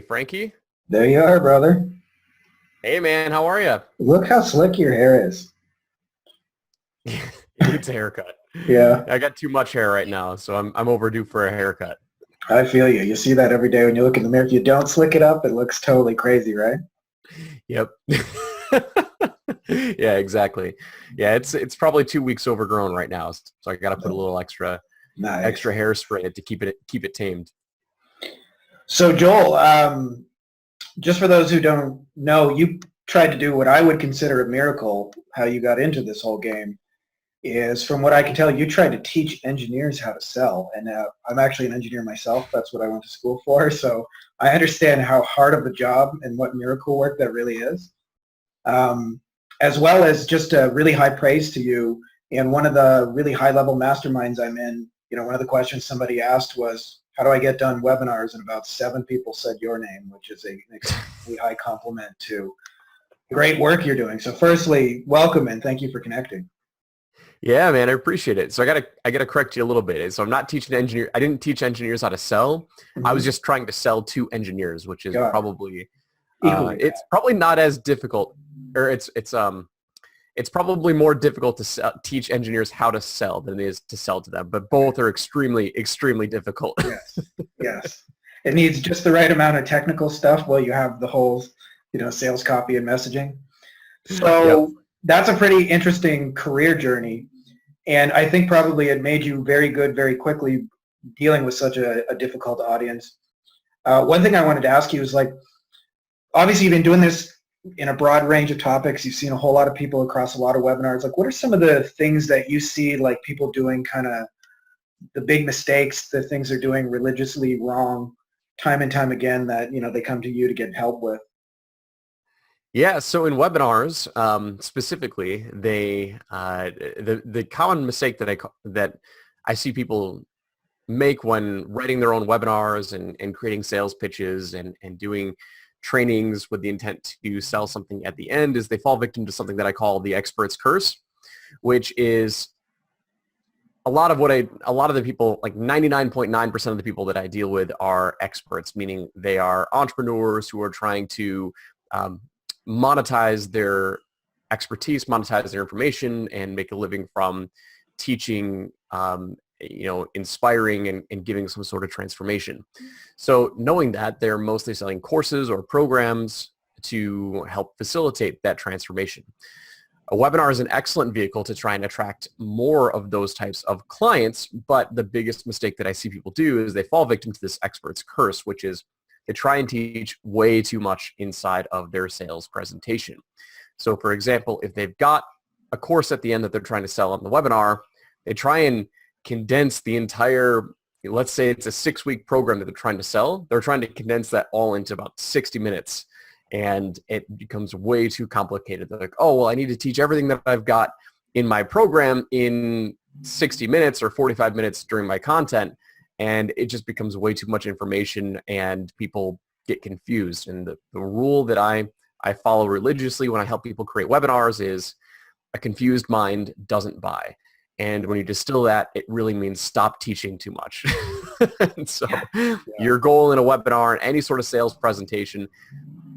Frankie. There you are, brother. Hey, man, how are you? Look how slick your hair is. It needs a haircut. Yeah, I got too much hair right now, so I'm overdue for a haircut. I feel you. You see that every day when you look in the mirror. If you don't slick it up, it looks totally crazy, right? Yep. Yeah, exactly. Yeah, it's probably 2 weeks overgrown right now, so I got to put a little Nice. extra hairspray in it to keep it tamed. So, Joel, just for those who don't know, you tried to do what I would consider a miracle, how you got into this whole game. Is from what I can tell, you tried to teach engineers how to sell. And I'm actually an engineer myself. That's what I went to school for. So I understand how hard of a job and what miracle work that really is, as well as just a really high praise to you. And one of the really high-level masterminds I'm in, one of the questions somebody asked was, how do I get done webinars? And about 7 people said your name, which is an extremely high compliment to the great work you're doing. So firstly, welcome and thank you for connecting. Yeah, man, I appreciate it. So I gotta correct you a little bit. So I'm not teaching I didn't teach engineers how to sell. I was Mm-hmm. just trying to sell to engineers, which is Got it. probably Equally bad. it's probably not as difficult, or it's probably more difficult to teach engineers how to sell than it is to sell to them. But both are extremely difficult. Yes, yes. It needs just the right amount of technical stuff while you have the whole, sales copy and messaging. Yep. So that's a pretty interesting career journey. And I think probably it made you very good very quickly dealing with such a difficult audience. One thing I wanted to ask you is like, obviously you've been doing this in a broad range of topics. You've seen a whole lot of people across a lot of webinars. Like, what are some of the things that you see like people doing kind of the big mistakes, the things they're doing religiously wrong time and time again that, they come to you to get help with? Yeah, so in webinars, specifically, the common mistake that I see people make when writing their own webinars and creating sales pitches and doing trainings with the intent to sell something at the end is they fall victim to something that I call the expert's curse, which is a lot of the people, like 99.9% of the people that I deal with are experts, meaning they are entrepreneurs who are trying to monetize their expertise, monetize their information, and make a living from teaching, inspiring and giving some sort of transformation. So knowing that, they're mostly selling courses or programs to help facilitate that transformation. A webinar is an excellent vehicle to try and attract more of those types of clients, but the biggest mistake that I see people do is they fall victim to this expert's curse, which is they try and teach way too much inside of their sales presentation. So for example, if they've got a course at the end that they're trying to sell on the webinar, they try and condense the entire, let's say it's a 6-week program that they're trying to sell. They're trying to condense that all into about 60 minutes. And it becomes way too complicated. They're like, oh, well, I need to teach everything that I've got in my program in 60 minutes or 45 minutes during my content. And it just becomes way too much information and people get confused. And the rule that I follow religiously when I help people create webinars is a confused mind doesn't buy. And when you distill that, it really means stop teaching too much. And so Yeah. your goal in a webinar and any sort of sales presentation,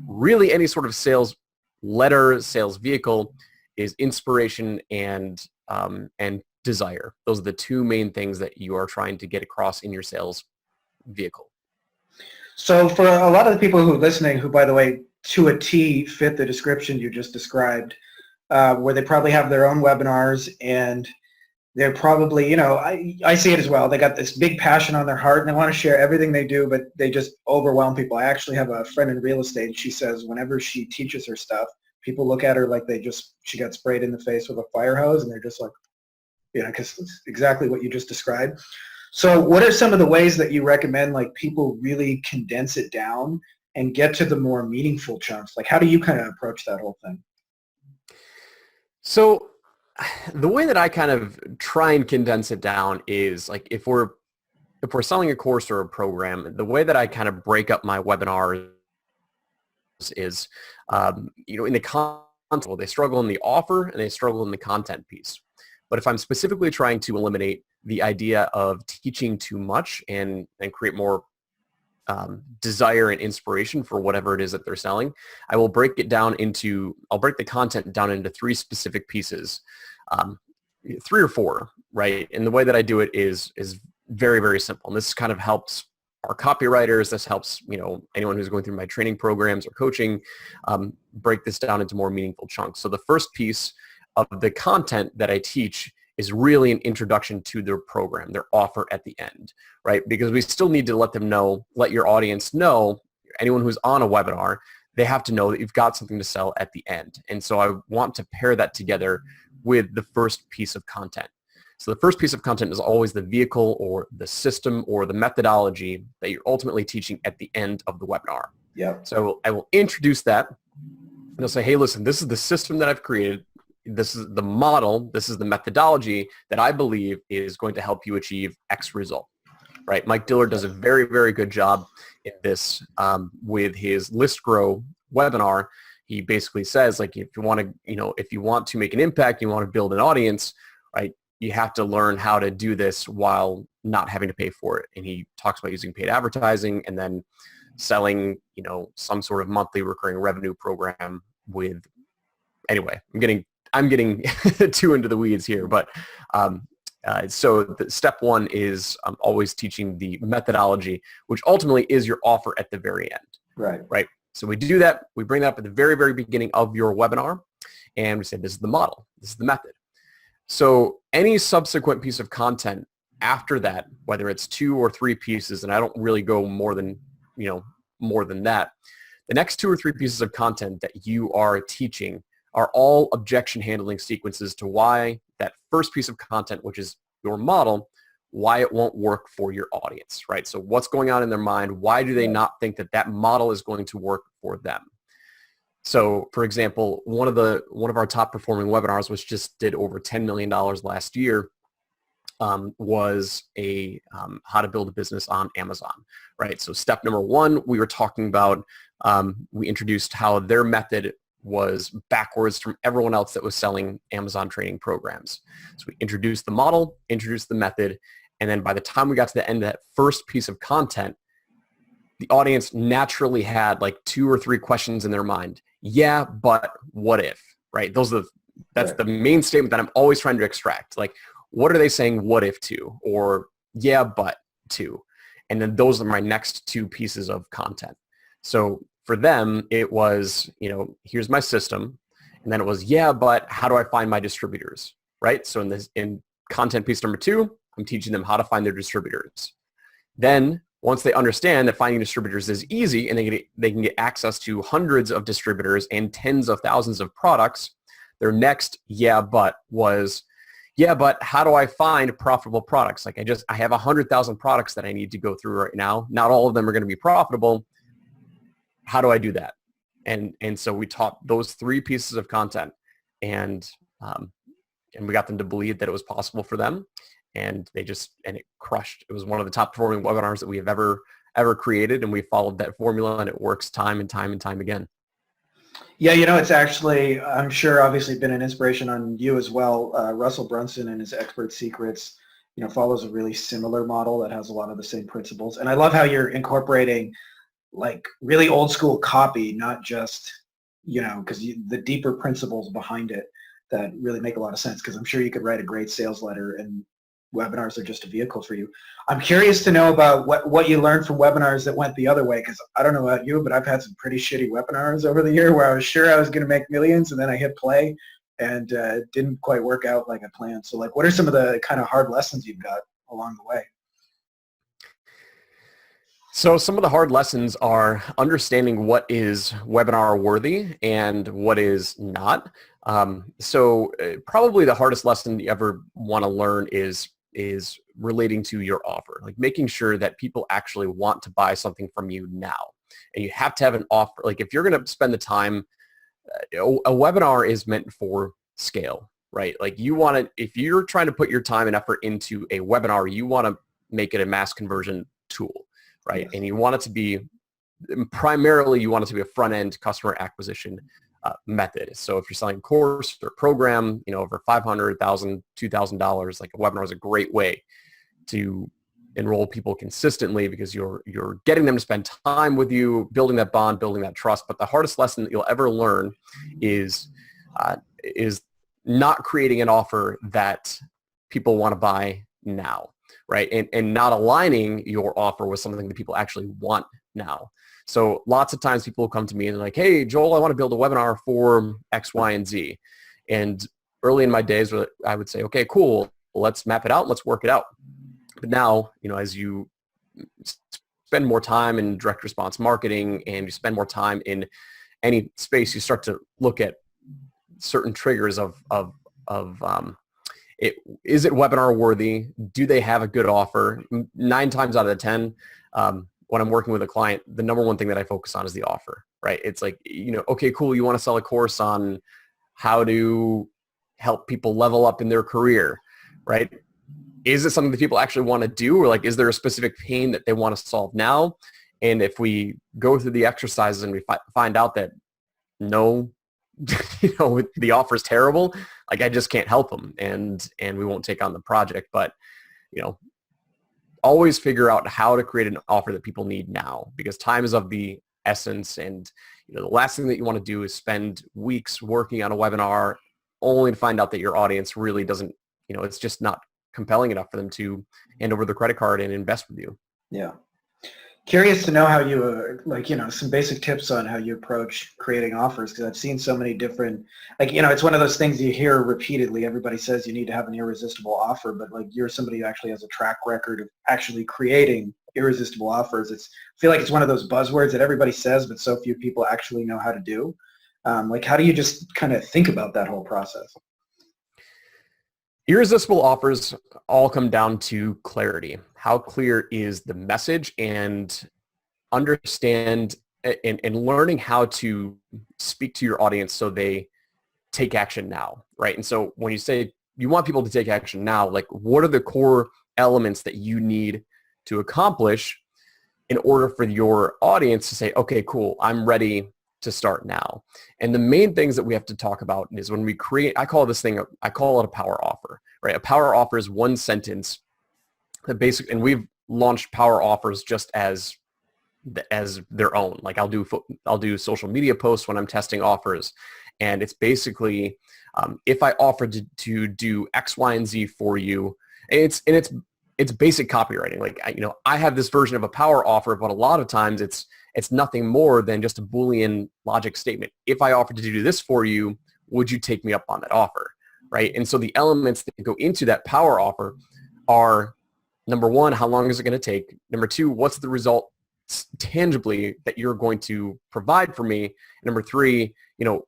really any sort of sales letter, sales vehicle, is inspiration and desire. Those are the 2 main things that you are trying to get across in your sales vehicle. So for a lot of the people who are listening, who, by the way, to a T fit the description you just described, where they probably have their own webinars and they're probably, I see it as well. They got this big passion on their heart and they want to share everything they do, but they just overwhelm people. I actually have a friend in real estate and she says whenever she teaches her stuff, people look at her like she got sprayed in the face with a fire hose and they're just like, because it's exactly what you just described. So what are some of the ways that you recommend like people really condense it down and get to the more meaningful chunks? Like how do you kind of approach that whole thing? So the way that I kind of try and condense it down is like if we're selling a course or a program, the way that I kind of break up my webinars is, in the content, they struggle in the offer and they struggle in the content piece. But if I'm specifically trying to eliminate the idea of teaching too much and create more desire and inspiration for whatever it is that they're selling, I'll break the content down into three specific pieces, 3 or 4, right? And the way that I do it is very, very simple. And this kind of helps our copywriters. This helps, anyone who's going through my training programs or coaching, break this down into more meaningful chunks. So the first piece of the content that I teach is really an introduction to their program, their offer at the end, right? Because we still need to let your audience know, anyone who's on a webinar, they have to know that you've got something to sell at the end. And so I want to pair that together with the first piece of content. So the first piece of content is always the vehicle or the system or the methodology that you're ultimately teaching at the end of the webinar. Yeah. So I will introduce that, and I'll say, hey, listen, this is the system that I've created. This is the model. This is the methodology that I believe is going to help you achieve X result, right? Mike Dillard does a very, very good job in this with his List Grow webinar. He basically says, like, if you want to make an impact, you want to build an audience, right? You have to learn how to do this while not having to pay for it. And he talks about using paid advertising and then selling, some sort of monthly recurring revenue program with, anyway, I'm getting too into the weeds here, but so the step 1 is always teaching the methodology, which ultimately is your offer at the very end. Right. So we do that. We bring that up at the very, very beginning of your webinar, and we say, this is the model. This is the method. So any subsequent piece of content after that, whether it's 2 or 3 pieces, and I don't really go more than that, the next 2 or 3 pieces of content that you are teaching are all objection handling sequences to why that first piece of content, which is your model, why it won't work for your audience, right? So what's going on in their mind? Why do they not think that model is going to work for them? So, for example, one of our top performing webinars, which just did over $10 million last year, was a how to build a business on Amazon, right? So step number 1, we were talking about, we introduced how their method was backwards from everyone else that was selling Amazon training programs. So we introduced the model, introduced the method, and then by the time we got to the end of that first piece of content, the audience naturally had like 2 or 3 questions in their mind. Yeah, but what if, right? That's the main statement that I'm always trying to extract. Like, what are they saying what if to? Or yeah, but to? And then those are my next 2 pieces of content. So for them, it was, here's my system. And then it was, yeah, but how do I find my distributors, right? So in content piece number 2, I'm teaching them how to find their distributors. Then once they understand that finding distributors is easy and they can get access to hundreds of distributors and tens of thousands of products, their next yeah, but was, yeah, but how do I find profitable products? Like I have 100,000 products that I need to go through right now. Not all of them are going to be profitable. How do I do that? And so we taught those 3 pieces of content, and we got them to believe that it was possible for them, and it crushed. It was one of the top performing webinars that we have ever created, and we followed that formula, and it works time and time and time again. Yeah, it's actually, I'm sure, obviously been an inspiration on you as well. Russell Brunson and his Expert Secrets, follows a really similar model that has a lot of the same principles. And I love how you're incorporating like really old school copy, not just, because the deeper principles behind it that really make a lot of sense, because I'm sure you could write a great sales letter, and webinars are just a vehicle for you. I'm curious to know about what you learned from webinars that went the other way, because I don't know about you, but I've had some pretty shitty webinars over the year where I was sure I was going to make millions, and then I hit play and it didn't quite work out like I planned. So like, what are some of the kind of hard lessons you've got along the way? So some of the hard lessons are understanding what is webinar worthy and what is not. So probably the hardest lesson you ever want to learn is relating to your offer, like making sure that people actually want to buy something from you now. And you have to have an offer. Like if you're going to spend the time, a webinar is meant for scale, right? Like if you're trying to put your time and effort into a webinar, you want to make it a mass conversion tool. Right. Yes. And you want it to be a front-end customer acquisition method. So if you're selling a course or program, over $500,000, $2,000, like a webinar is a great way to enroll people consistently because you're getting them to spend time with you, building that bond, building that trust. But the hardest lesson that you'll ever learn is not creating an offer that people want to buy now, right? And not aligning your offer with something that people actually want now. So lots of times people will come to me and they're like, hey, Joel, I want to build a webinar for X, Y, and Z. And early in my days, I would say, okay, cool, let's map it out, let's work it out. But now, as you spend more time in direct response marketing and you spend more time in any space, you start to look at certain triggers of is it webinar worthy? Do they have a good offer? 9 times out of 10, when I'm working with a client, the number one thing that I focus on is the offer, right? It's like, okay, cool. You want to sell a course on how to help people level up in their career, right? Is it something that people actually want to do? Or like, is there a specific pain that they want to solve now? And if we go through the exercises and we find out that no, the offer is terrible, like I just can't help them and we won't take on the project. But, always figure out how to create an offer that people need now, because time is of the essence. And, the last thing that you want to do is spend weeks working on a webinar only to find out that your audience really doesn't, it's just not compelling enough for them to hand over their credit card and invest with you. Yeah. Curious to know how you, some basic tips on how you approach creating offers, because I've seen so many different, it's one of those things you hear repeatedly. Everybody says you need to have an irresistible offer, but you're somebody who actually has a track record of actually creating irresistible offers. I feel like it's one of those buzzwords that everybody says, but so few people actually know how to do. How do you just kind of think about that whole process? Irresistible offers all come down to clarity. How clear is the message, and understand and learning how to speak to your audience so they take action now, right? And so when you say you want people to take action now, what are the core elements that you need to accomplish in order for your audience to say, okay, cool, I'm ready to start now? And the main things that we have to talk about is when we create, I call it a power offer, right? A power offer is one sentence that and we've launched power offers just as their own. I'll do social media posts when I'm testing offers. And it's basically, if I offered to do X, Y, and Z for you, it's basic copywriting. I have this version of a power offer, but a lot of times it's nothing more than just a Boolean logic statement. If I offered to do this for you, would you take me up on that offer, right? And so the elements that go into that power offer are, number one, how long is it going to take? Number two, what's the result tangibly that you're going to provide for me? And number three,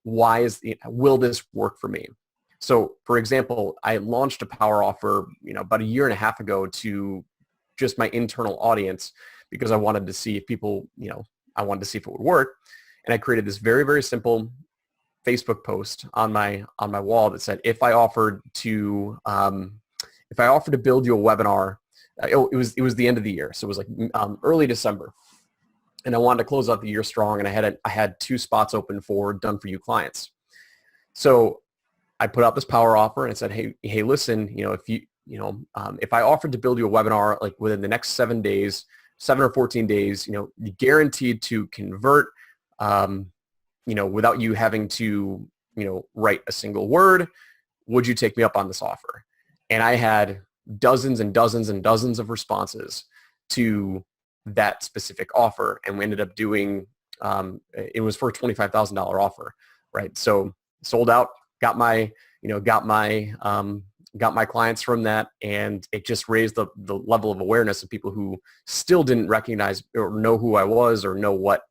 will this work for me? So for example, I launched a power offer, about 1.5 years ago to just my internal audience, because I wanted to see if people, I wanted to see if it would work. And I created this very, very simple Facebook post on my wall that said, if I offered to build you a webinar, it was the end of the year. So it was early December. And I wanted to close out the year strong, and I had 2 spots open for done for you clients. So I put out this power offer and I said, hey, listen, if I offered to build you a webinar within the next 7 or 14 days, guaranteed to convert, without you having to, write a single word, would you take me up on this offer? And I had dozens and dozens and dozens of responses to that specific offer. And we ended up doing, it was for a $25,000 offer, right? So sold out, got my clients from that. And it just raised the level of awareness of people who still didn't recognize or know who I was or know what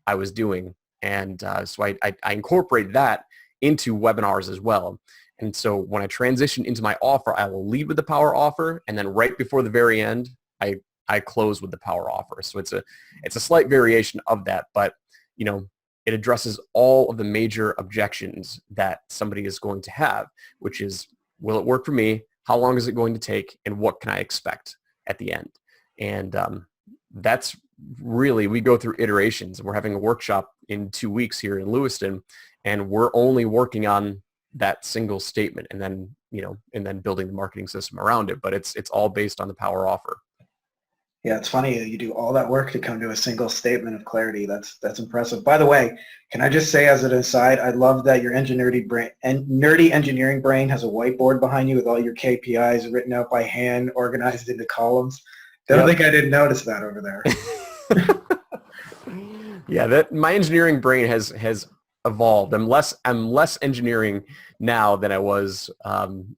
I was doing. And so I incorporate that into webinars as well. And so when I transition into my offer, I will lead with the power offer. And then right before the very end, I close with the power offer. So it's a slight variation of that, but it addresses all of the major objections that somebody is going to have, which is, will it work for me? How long is it going to take? And what can I expect at the end? And that's really, we go through iterations. We're having a workshop in 2 weeks here in Lewiston, and we're only working on that single statement and then building the marketing system around it. But it's all based on the power offer. Yeah, it's funny you do all that work to come to a single statement of clarity. That's impressive. By the way, can I just say as an aside, I love that your nerdy brain and nerdy engineering brain has a whiteboard behind you with all your KPIs written out by hand, organized into columns. Don't Yep. think I didn't notice that over there. Yeah, that my engineering brain has evolved. I'm less engineering now than I was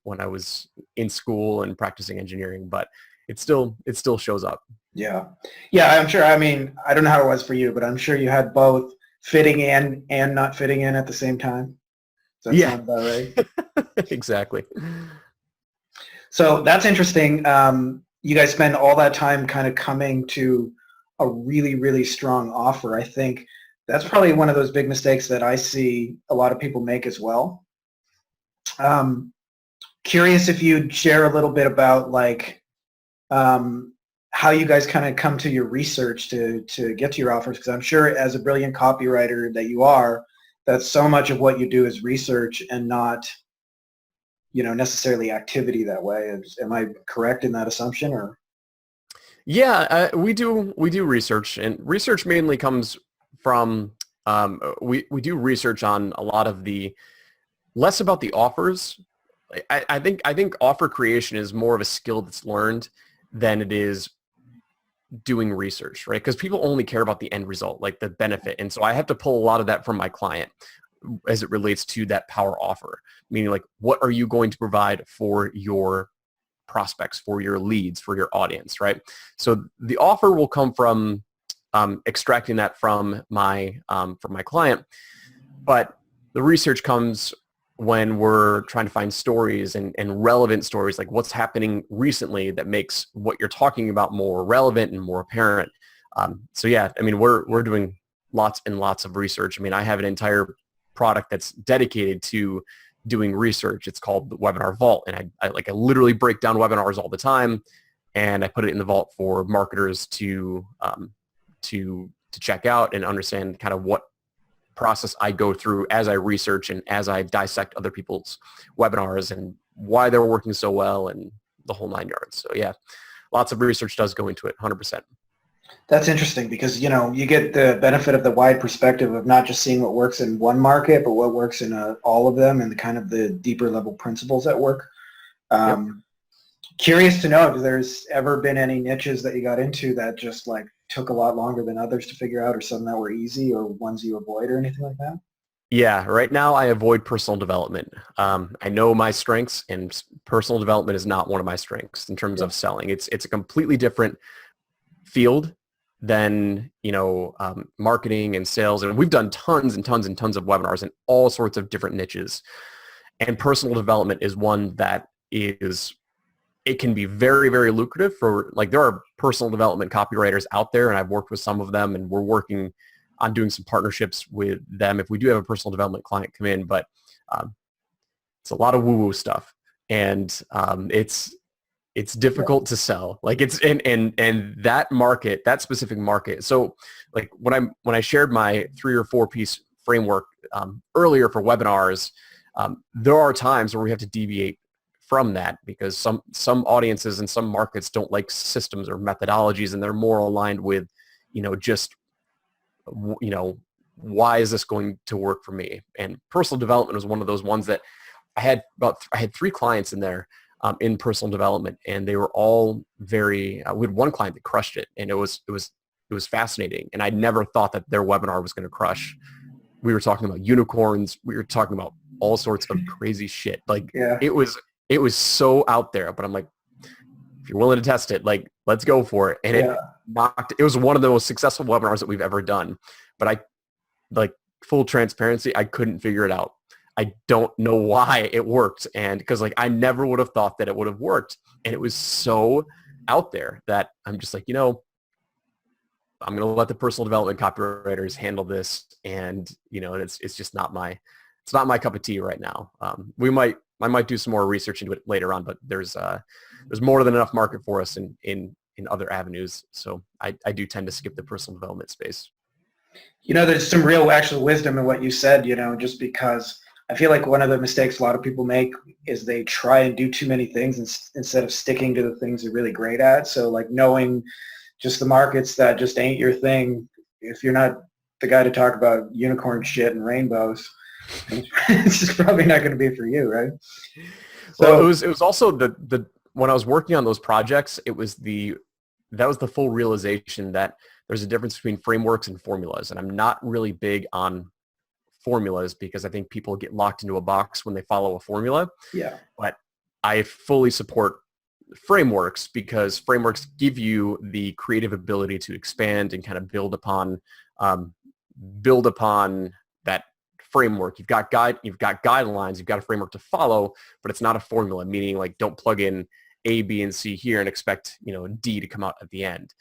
when I was in school and practicing engineering, but it still shows up. Yeah. Yeah, I'm sure. I mean, I don't know how it was for you, but I'm sure you had both fitting in and not fitting in at the same time. Does that Yeah, sound about right? exactly. So that's interesting. You guys spend all that time kind of coming to a really, really strong offer. I think that's probably one of those big mistakes that I see a lot of people make as well. Um, Curious if you'd share a little bit about like how you guys kind of come to your research to get to your offers, because I'm sure as a brilliant copywriter that you are, that so much of what you do is research and not necessarily activity that way. Am I correct in that assumption? Or Yeah, we do research, and research mainly comes from we do research on a lot of the less about the offers. I think offer creation is more of a skill that's learned than it is doing research, right? Because people only care about the end result, like the benefit. And so I have to pull a lot of that from my client as it relates to that power offer, meaning like, what are you going to provide for your prospects, for your leads, for your audience, right? So the offer will come from extracting that from my client, but the research comes when we're trying to find stories and relevant stories, like what's happening recently that makes what you're talking about more relevant and more apparent. So yeah, I mean, we're doing lots and lots of research. I mean, I have an entire product that's dedicated to doing research. It's called the Webinar Vault, and I literally break down webinars all the time, and I put it in the vault for marketers to check out and understand kind of what process I go through as I research and as I dissect other people's webinars and why they're working so well and the whole nine yards. So yeah, lots of research does go into it, 100%. that's interesting because you get the benefit of the wide perspective of not just seeing what works in one market, but what works in all of them and the kind of the deeper level principles at work. Yep. Curious to know if there's ever been any niches that you got into that just like took a lot longer than others to figure out, or some that were easy, or ones you avoid, or anything like that. Yeah, right now I avoid personal development. I know my strengths, and personal development is not one of my strengths in terms Yeah. of selling. It's a completely different field than marketing and sales, and we've done tons and tons and tons of webinars in all sorts of different niches. And personal development is one that it can be very, very lucrative for, like, there are personal development copywriters out there, and I've worked with some of them, and we're working on doing some partnerships with them if we do have a personal development client come in. But um, it's a lot of woo-woo stuff, and it's Yeah. difficult to sell. Like, it's and that market, that specific market. So like when I shared my 3 or 4 piece framework earlier for webinars, there are times where we have to deviate from that because some audiences and some markets don't like systems or methodologies, and they're more aligned with, just, you know, why is this going to work for me? And personal development was one of those ones that I had 3 clients in there in personal development, and they were all very, we had one client that crushed it, and it was fascinating. And I never thought that their webinar was going to crush. We were talking about unicorns. We were talking about all sorts of crazy shit. Like, Yeah. it was so out there, but I'm like, if you're willing to test it, like, let's go for it. And Yeah. it was one of the most successful webinars that we've ever done. But like, full transparency, I couldn't figure it out. I don't know why it worked. And because, like, I never would have thought that it would have worked. And it was so out there that I'm just like, I'm going to let the personal development copywriters handle this. And, it's just it's not my cup of tea right now. I might do some more research into it later on, but there's more than enough market for us in other avenues. So I do tend to skip the personal development space. There's some real actual wisdom in what you said, just because I feel like one of the mistakes a lot of people make is they try and do too many things instead of sticking to the things they're really great at. So like knowing just the markets that just ain't your thing, if you're not the guy to talk about unicorn shit and rainbows, it's just probably not going to be for you, right? So well, it was also the when I was working on those projects, that was the full realization that there's a difference between frameworks and formulas. And I'm not really big on formulas because I think people get locked into a box when they follow a formula. Yeah. But I fully support frameworks because frameworks give you the creative ability to expand and kind of build upon that framework. You've got guidelines, you've got a framework to follow, but it's not a formula, meaning like don't plug in A, B, and C here and expect, D to come out at the end.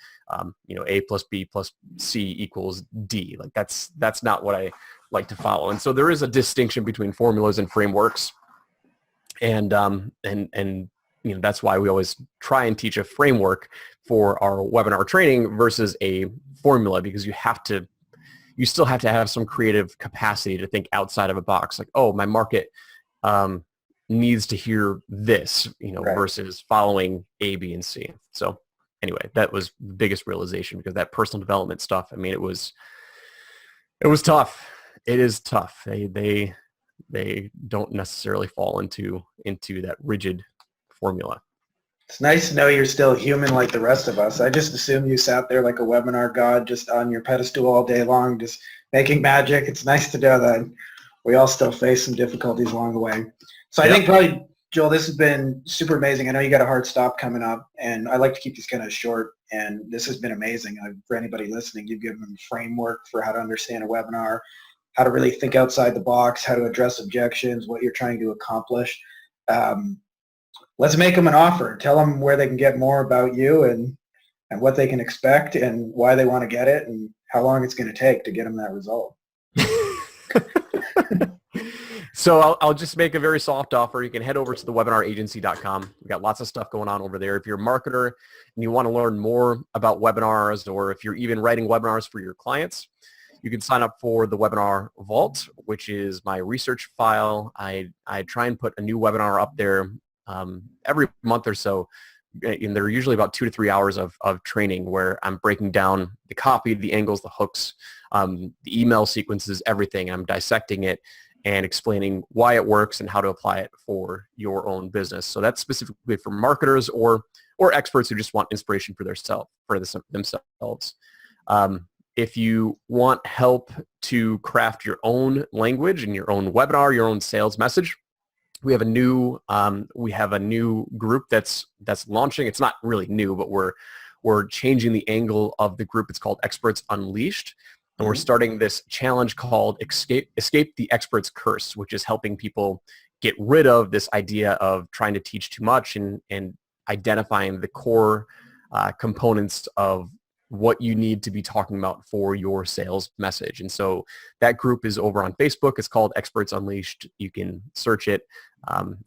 A plus B plus C equals D. Like that's not what I like to follow. And so there is a distinction between formulas and frameworks. And that's why we always try and teach a framework for our webinar training versus a formula, because you still have to have some creative capacity to think outside of a box. Like, oh, my market needs to hear this, right, versus following A, B, and C. So anyway, that was the biggest realization, because that personal development stuff, I mean, it was tough. It is tough. They don't necessarily fall into that rigid formula. It's nice to know you're still human like the rest of us. I just assumed you sat there like a webinar god, just on your pedestal all day long, just making magic. It's nice to know that we all still face some difficulties along the way. So I think probably, Joel, this has been super amazing. I know you got a hard stop coming up, and I like to keep these kind of short, and this has been amazing. For anybody listening, you've given them a framework for how to understand a webinar, how to really think outside the box, how to address objections, what you're trying to accomplish. Let's make them an offer. Tell them where they can get more about you and what they can expect and why they want to get it and how long it's going to take to get them that result. So I'll just make a very soft offer. You can head over to thewebinaragency.com. We've got lots of stuff going on over there. If you're a marketer and you want to learn more about webinars, or if you're even writing webinars for your clients, you can sign up for the Webinar Vault, which is my research file. I try and put a new webinar up there every month or so, and they're usually about 2 to 3 hours of training where I'm breaking down the copy, the angles, the hooks, the email sequences, everything. I'm dissecting it and explaining why it works and how to apply it for your own business. So that's specifically for marketers or experts who just want inspiration for themselves. If you want help to craft your own language and your own webinar, your own sales message, we have a new group that's launching. It's not really new, but we're changing the angle of the group. It's called Experts Unleashed, and we're starting this challenge called Escape the Experts Curse, which is helping people get rid of this idea of trying to teach too much and identifying the core components of what you need to be talking about for your sales message. And so that group is over on Facebook. It's called Experts Unleashed. You can search it.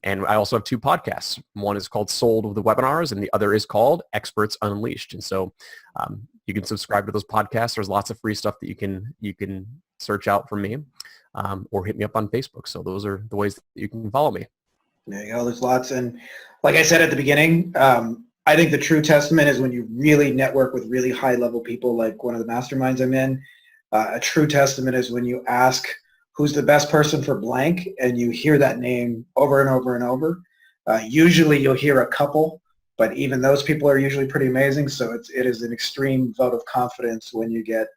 And I also have 2 podcasts. One is called Sold with the Webinars, and the other is called Experts Unleashed. And so you can subscribe to those podcasts. There's lots of free stuff that you can search out from me, or hit me up on Facebook. So those are the ways that you can follow me. There you go. There's lots. And like I said at the beginning, I think the true testament is when you really network with really high-level people, like one of the masterminds I'm in. A true testament is when you ask who's the best person for blank, and you hear that name over and over and over. Usually you'll hear a couple, but even those people are usually pretty amazing. So it is an extreme vote of confidence when you get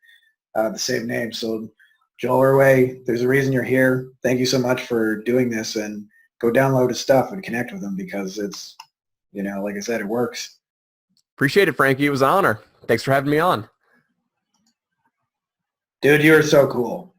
the same name. So Joel Erway, there's a reason you're here. Thank you so much for doing this, and go download his stuff and connect with him, because it's, like I said, it works. Appreciate it, Frankie. It was an honor. Thanks for having me on. Dude, you're so cool.